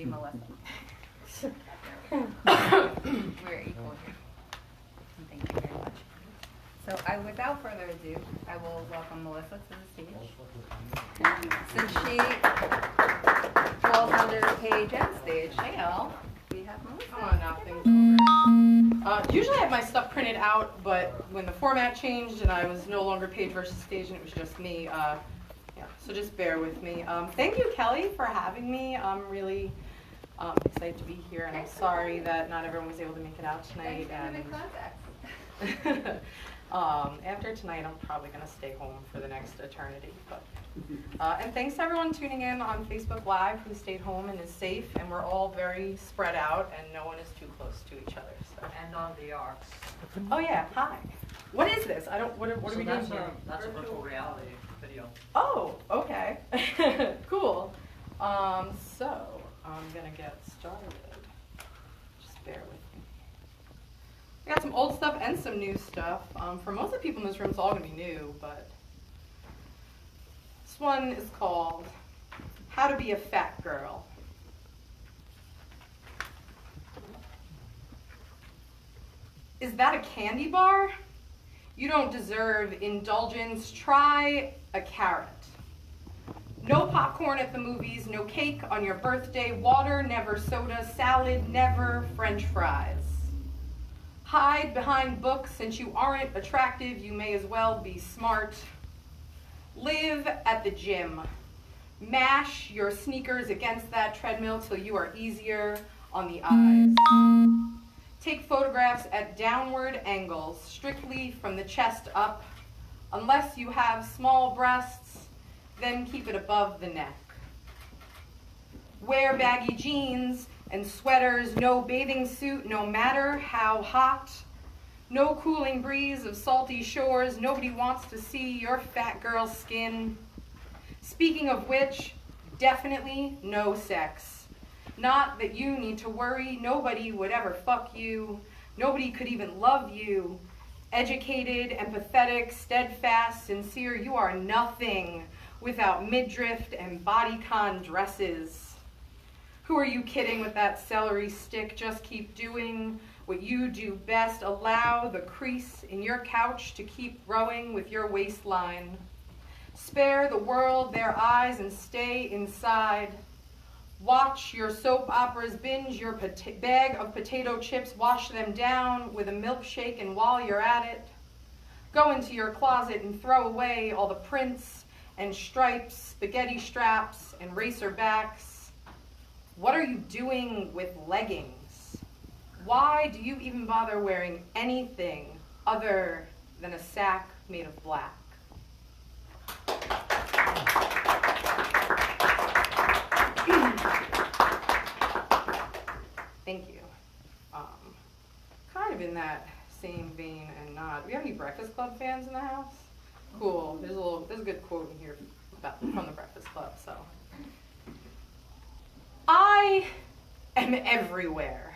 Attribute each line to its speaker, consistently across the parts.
Speaker 1: be Melissa. We're equal here. Thank you very much. So without further ado, I will welcome Melissa to the stage. Since she falls under page and stage, we have Melissa.
Speaker 2: Come on now, things over. Usually I have my stuff printed out, but when the format changed and I was no longer page versus stage and it was just me, so just bear with me. Thank you, Kelly, for having me. I'm really excited to be here, and I'm sorry that not everyone was able to make it out tonight. After tonight, I'm probably going to stay home for the next eternity. But and thanks to everyone tuning in on Facebook Live who stayed home and is safe, and we're all very spread out, and no one is too close to each other. So.
Speaker 3: And on the arcs.
Speaker 2: Oh yeah, hi. What is this? I don't. What are we doing here?
Speaker 3: That's a virtual reality video.
Speaker 2: Oh, okay. Cool. So I'm gonna get started. Just bear with me. I got some old stuff and some new stuff. For most of the people in this room, it's all gonna be new, but this one is called "How to Be a Fat Girl." Is that a candy bar? You don't deserve indulgence. Try a carrot. No popcorn at the movies, no cake on your birthday, water, never soda, salad, never French fries. Hide behind books. Since you aren't attractive, you may as well be smart. Live at the gym. Mash your sneakers against that treadmill till you are easier on the eyes. Take photographs at downward angles, strictly from the chest up. Unless you have small breasts, then keep it above the neck. Wear baggy jeans and sweaters, no bathing suit, no matter how hot. No cooling breeze of salty shores, nobody wants to see your fat girl skin. Speaking of which, definitely no sex. Not that you need to worry, nobody would ever fuck you. Nobody could even love you. Educated, empathetic, steadfast, sincere, you are nothing without midriff and bodycon dresses. Who are you kidding with that celery stick? Just keep doing what you do best. Allow the crease in your couch to keep growing with your waistline. Spare the world their eyes and stay inside. Watch your soap operas, binge your bag of potato chips, wash them down with a milkshake, and while you're at it, go into your closet and throw away all the prints and stripes, spaghetti straps, and racer backs. What are you doing with leggings? Why do you even bother wearing anything other than a sack made of black? Thank you. Kind of in that same vein and not. Do we have any Breakfast Club fans in the house? Cool. There's a good quote in here from the Breakfast Club. So, I am everywhere.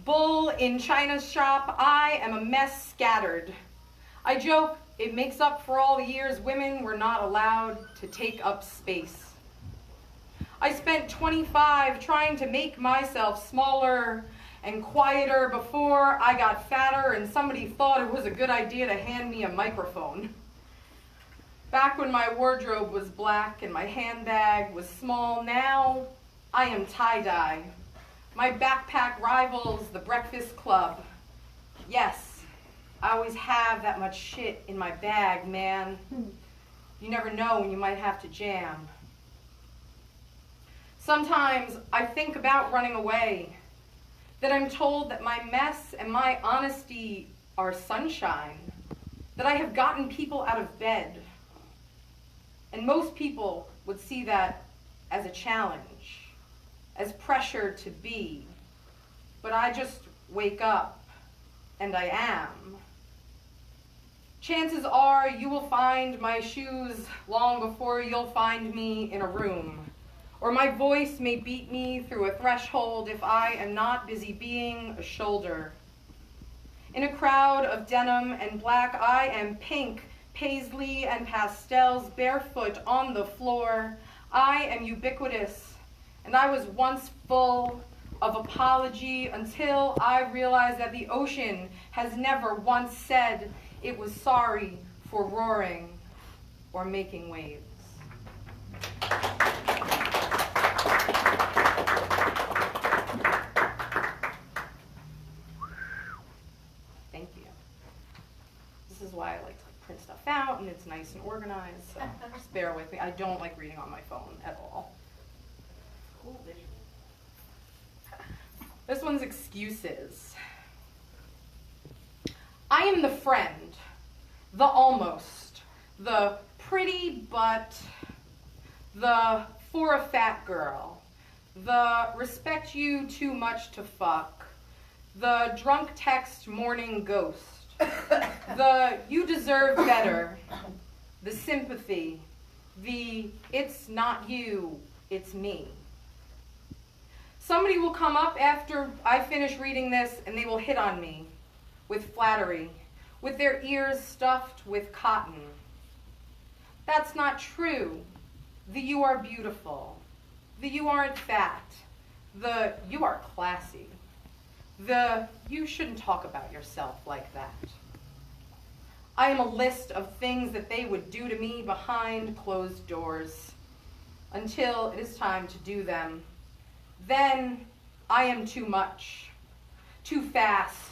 Speaker 2: Bull in China's shop. I am a mess scattered. I joke it makes up for all the years women were not allowed to take up space. I spent 25 trying to make myself smaller and quieter before I got fatter and somebody thought it was a good idea to hand me a microphone. Back when my wardrobe was black and my handbag was small, now I am tie-dye. My backpack rivals the Breakfast Club. Yes, I always have that much shit in my bag, man. You never know when you might have to jam. Sometimes I think about running away, that I'm told that my mess and my honesty are sunshine, that I have gotten people out of bed. And most people would see that as a challenge, as pressure to be. But I just wake up, and I am. Chances are you will find my shoes long before you'll find me in a room. Or my voice may beat me through a threshold if I am not busy being a shoulder. In a crowd of denim and black, I am pink, paisley, and pastels, barefoot on the floor. I am ubiquitous, and I was once full of apology until I realized that the ocean has never once said it was sorry for roaring or making waves. Thank you. This is why I like to print stuff out, and it's nice and organized, so just bear with me. I don't like reading on my phone at all.
Speaker 1: Cool visual.
Speaker 2: This one's excuses. I am the friend, the almost, the pretty but, the for a fat girl, the respect you too much to fuck, the drunk text morning ghost, the you deserve better, the sympathy, the it's not you, it's me. Somebody will come up after I finish reading this and they will hit on me with flattery, with their ears stuffed with cotton. That's not true. The you are beautiful. The you aren't fat. The you are classy. The you shouldn't talk about yourself like that. I am a list of things that they would do to me behind closed doors until it is time to do them. Then I am too much, too fast,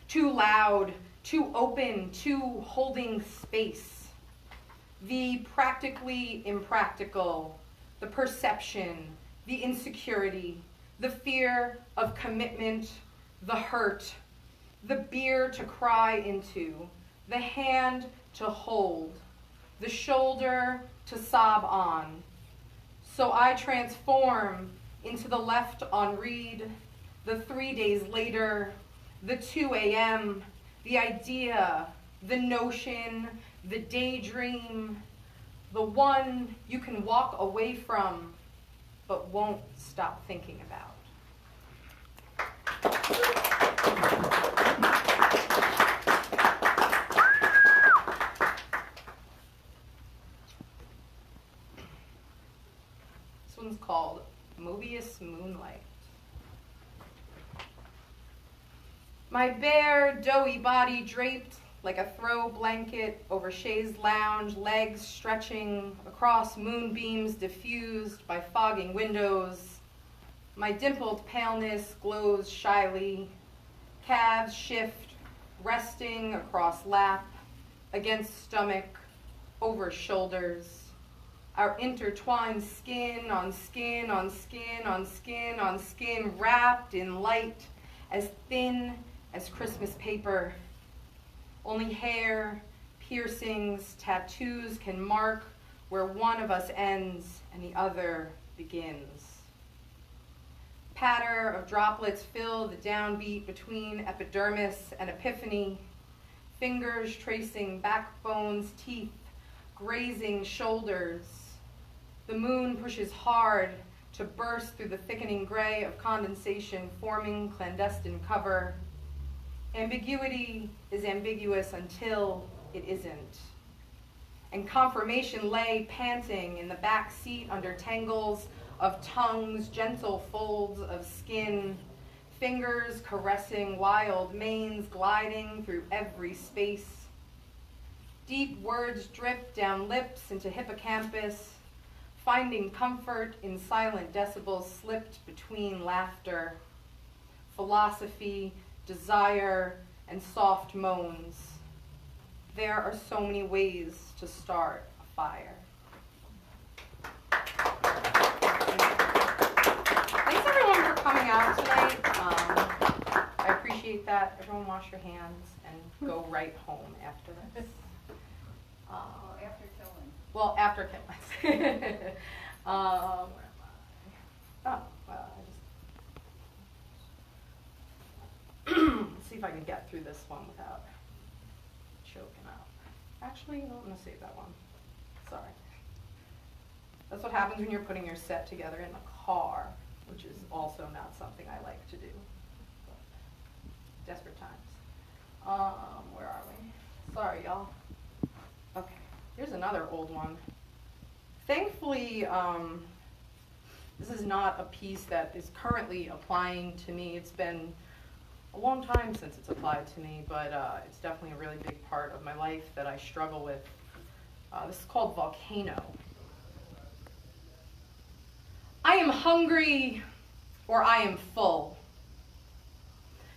Speaker 2: too loud, too open, too holding space. The practically impractical, the perception, the insecurity, the fear of commitment, the hurt, the beer to cry into, the hand to hold, the shoulder to sob on. So I transform into the left on read, the 3 days later, the 2 a.m., the idea, the notion, the daydream, the one you can walk away from but won't stop thinking about. This one's called Mobius Moonlight. My bare, doughy body draped like a throw blanket over chaise lounge, legs stretching across moonbeams diffused by fogging windows. My dimpled paleness glows shyly, calves shift, resting across lap, against stomach, over shoulders. Our intertwined skin on skin on skin on skin on skin, wrapped in light as thin as Christmas paper. Only hair, piercings, tattoos can mark where one of us ends and the other begins. Patter of droplets fill the downbeat between epidermis and epiphany, fingers tracing backbones, teeth, grazing shoulders. The moon pushes hard to burst through the thickening gray of condensation, forming clandestine cover. Ambiguity is ambiguous until it isn't. And confirmation lay panting in the back seat under tangles of tongues, gentle folds of skin, fingers caressing wild manes gliding through every space. Deep words drip down lips into hippocampus, finding comfort in silent decibels slipped between laughter, philosophy, desire, and soft moans. There are so many ways to start a fire. Thanks everyone for coming out tonight. I appreciate that. Everyone wash your hands and go right home after this.
Speaker 1: After killing.
Speaker 2: Well, after killing. Where am I? Oh, well, let's see if I can get through this one without choking out. Actually, no, I'm going to save that one. Sorry. That's what happens when you're putting your set together in the car, which is also not something I like to do. But desperate times. Where are we? Sorry, y'all. Okay, here's another old one. Thankfully, This is not a piece that is currently applying to me. It's been a long time since it's applied to me, but it's definitely a really big part of my life that I struggle with. This is called Volcano. I am hungry or I am full.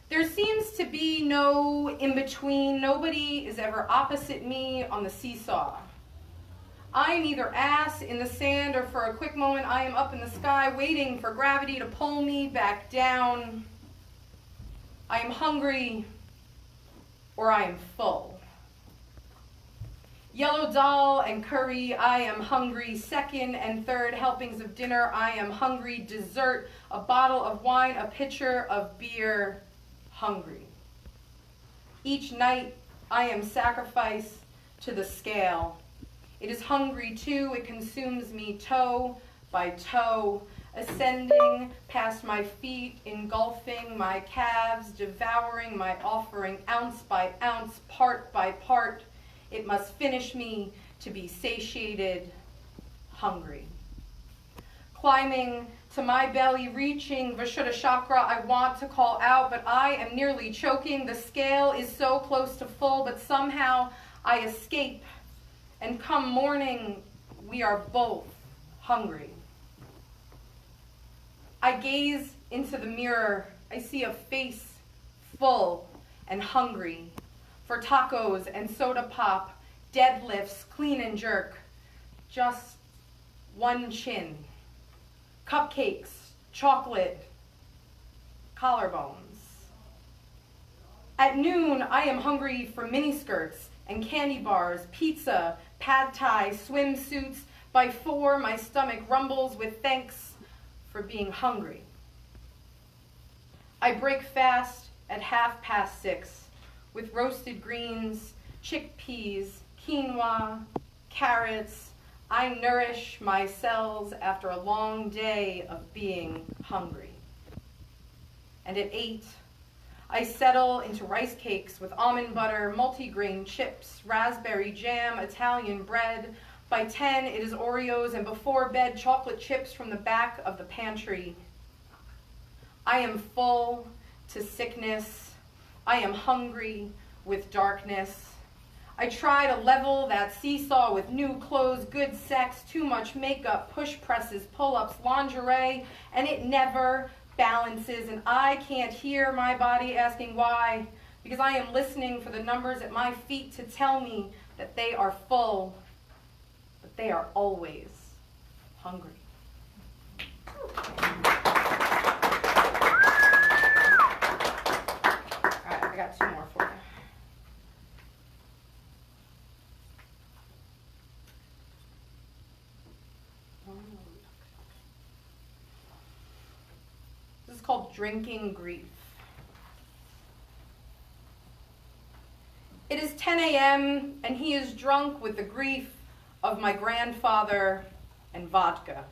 Speaker 2: There seems to be no in-between. Nobody is ever opposite me on the seesaw. I am either ass in the sand or for a quick moment I am up in the sky waiting for gravity to pull me back down. I am hungry or I am full. Yellow dal and curry, I am hungry. Second and third helpings of dinner, I am hungry. Dessert, a bottle of wine, a pitcher of beer, hungry. Each night I am sacrificed to the scale. It is hungry too, it consumes me toe by toe, ascending past my feet, engulfing my calves, devouring my offering ounce by ounce, part by part. It must finish me to be satiated, hungry. Climbing to my belly, reaching Vishuddha chakra, I want to call out, but I am nearly choking. The scale is so close to full, but somehow I escape. And come morning, we are both hungry. I gaze into the mirror. I see a face full and hungry for tacos and soda pop, deadlifts, clean and jerk, just one chin, cupcakes, chocolate, collarbones. At noon, I am hungry for miniskirts and candy bars, pizza, pad thai, swimsuits. By 4, my stomach rumbles with thanks for being hungry. I break fast at 6:30 with roasted greens, chickpeas, quinoa, carrots. I nourish my cells after a long day of being hungry. And at 8, I settle into rice cakes with almond butter, multigrain chips, raspberry jam, Italian bread. By 10, it is Oreos, and before bed, chocolate chips from the back of the pantry. I am full to sickness. I am hungry with darkness. I try to level that seesaw with new clothes, good sex, too much makeup, push presses, pull-ups, lingerie, and it never balances, and I can't hear my body asking why, because I am listening for the numbers at my feet to tell me that they are full, but they are always hungry. All right, I got 2 more for you. This is called Drinking Grief. It is 10 a.m. and he is drunk with the grief of my grandfather and vodka.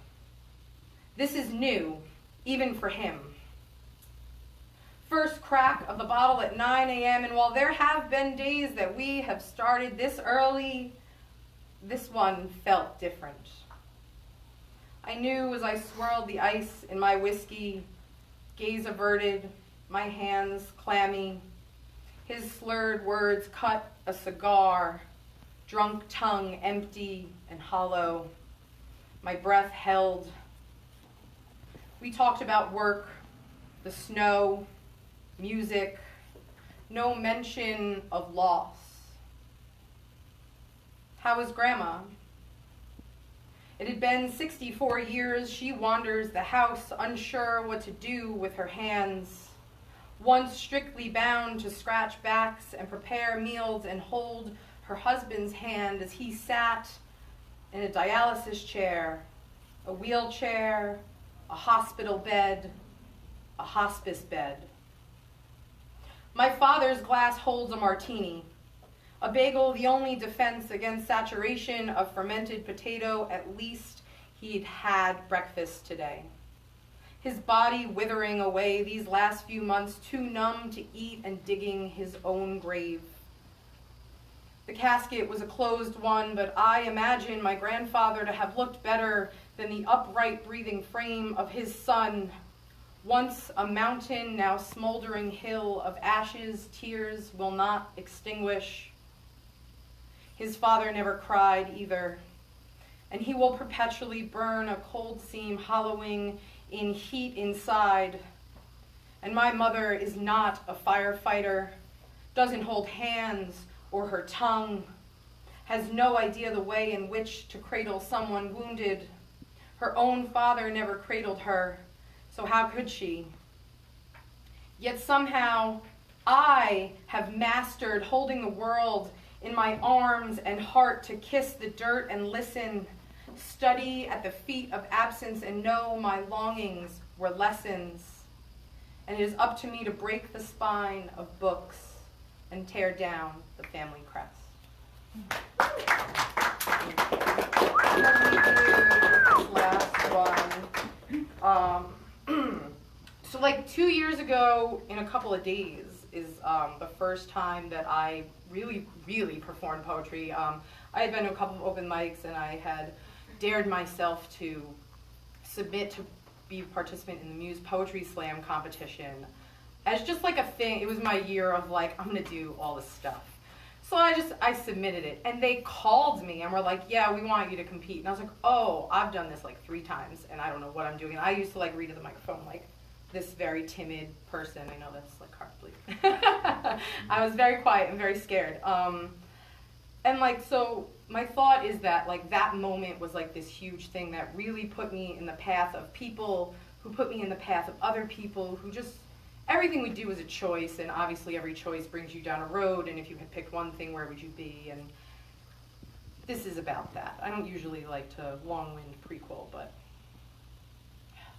Speaker 2: This is new, even for him. First crack of the bottle at 9 a.m. and while there have been days that we have started this early, this one felt different. I knew as I swirled the ice in my whiskey, gaze averted, my hands clammy. His slurred words cut a cigar, drunk tongue empty and hollow. My breath held. We talked about work, the snow, music, no mention of loss. How is Grandma? It had been 64 years. She wanders the house, unsure what to do with her hands. Once strictly bound to scratch backs and prepare meals and hold her husband's hand as he sat in a dialysis chair, a wheelchair, a hospital bed, a hospice bed. My father's glass holds a martini. A bagel, the only defense against saturation of fermented potato. At least he'd had breakfast today. His body withering away these last few months, too numb to eat and digging his own grave. The casket was a closed one, but I imagine my grandfather to have looked better than the upright breathing frame of his son, once a mountain, now smoldering hill of ashes tears will not extinguish. His father never cried either, and he will perpetually burn a cold seam hollowing in heat inside. And my mother is not a firefighter, doesn't hold hands or her tongue, has no idea the way in which to cradle someone wounded. Her own father never cradled her, so how could she? Yet somehow I have mastered holding the world in my arms and heart to kiss the dirt and listen, study at the feet of absence and know my longings were lessons. And it is up to me to break the spine of books and tear down the family crest. Let me do this last one. So like 2 years ago, in a couple of days, is the first time that I really performed poetry. I had been to a couple of open mics, and I had dared myself to submit to be a participant in the Muse Poetry Slam competition as just like a thing. It was my year of like, I'm gonna do all this stuff. So I submitted it, and they called me and were like, yeah, we want you to compete. And I was like, oh, I've done this like 3 times, and I don't know what I'm doing. And I used to like read at the microphone like this very timid person. I know that's like hard to believe. I was very quiet and very scared. And like, so my thought is that like that moment was like this huge thing that really put me in the path of people who put me in the path of other people who just, everything we do is a choice, and obviously every choice brings you down a road, and if you had picked one thing, where would you be? And this is about that. I don't usually like to long-wind prequel, but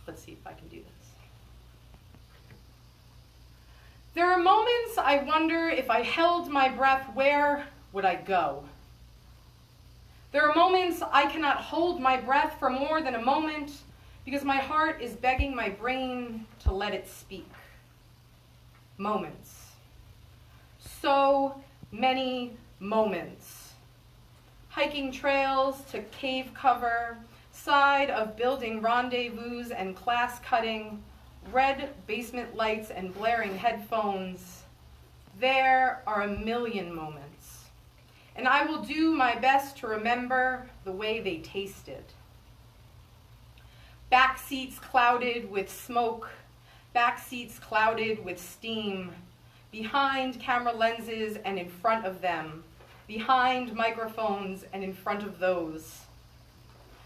Speaker 2: let's see if I can do this. There are moments I wonder if I held my breath, where would I go? There are moments I cannot hold my breath for more than a moment because my heart is begging my brain to let it speak. Moments. So many moments. Hiking trails to cave cover, side of building rendezvous and class cutting, red basement lights and blaring headphones. There are a million moments. And I will do my best to remember the way they tasted. Back seats clouded with smoke, back seats clouded with steam, behind camera lenses and in front of them, behind microphones and in front of those.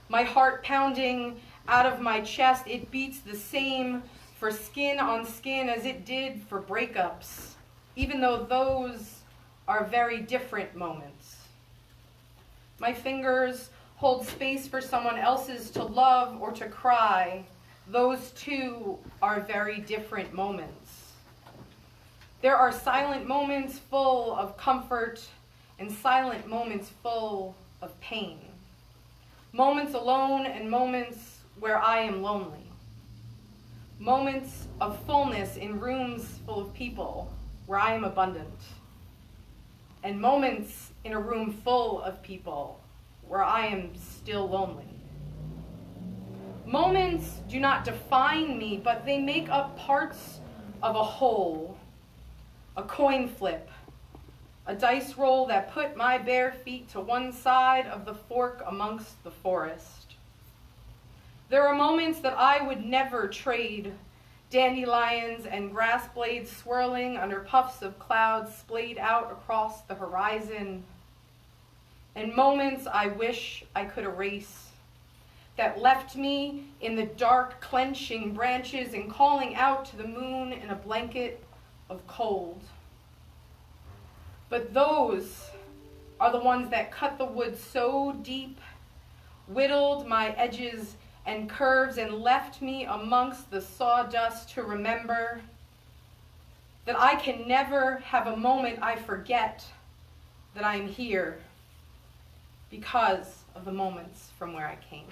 Speaker 2: My heart pounding out of my chest, it beats the same for skin on skin as it did for breakups, even though those are very different moments. My fingers hold space for someone else's to love or to cry. Those two are very different moments. There are silent moments full of comfort and silent moments full of pain. Moments alone and moments where I am lonely. Moments of fullness in rooms full of people where I am abundant. And moments in a room full of people where I am still lonely. Moments do not define me, but they make up parts of a whole, a coin flip, a dice roll that put my bare feet to one side of the fork amongst the forest. There are moments that I would never trade, dandelions and grass blades swirling under puffs of clouds splayed out across the horizon, and moments I wish I could erase, that left me in the dark, clenching branches and calling out to the moon in a blanket of cold. But those are the ones that cut the wood so deep, whittled my edges and curves, and left me amongst the sawdust to remember that I can never have a moment I forget that I am here because of the moments from where I came.